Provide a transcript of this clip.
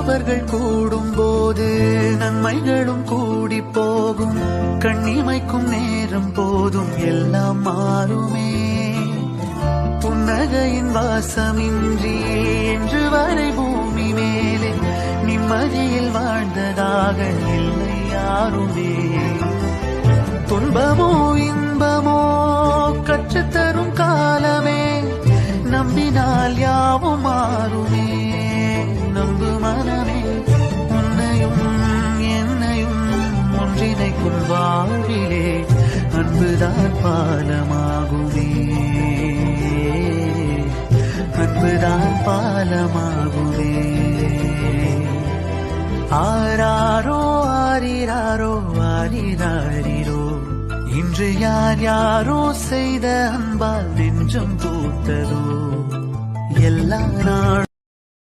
நல்லவர்கள் கூடும் போது நன்மைகளும் கூடி போகும். கண்ணிமைக்கும் நேரம் போதும் எல்லாம் மாறுமே. புன்னகையின் வாசமின்றி என்று வரை பூமி மேலே நிம்மதியில் வாழ்ந்ததாக இல்லை யாருமே. துன்பமோ இன்பமோ கற்றுத்தரும் காலமே, நம்பினால் யாவும் மாறுமே. நம்பு மனமே, உன்னையும் என்னையும் ஒன்றிணைக்கும் வாழ்விலே அன்புதான் பாலமாகுமே. அன்புதான் பாலமாகுமே. ஆராரோ ஆரிராரோ ஆரிராரிரோ, இன்று யார் யாரோ செய்த அன்பால் நெஞ்சம் பூத்ததோ. எல்லா நாளும்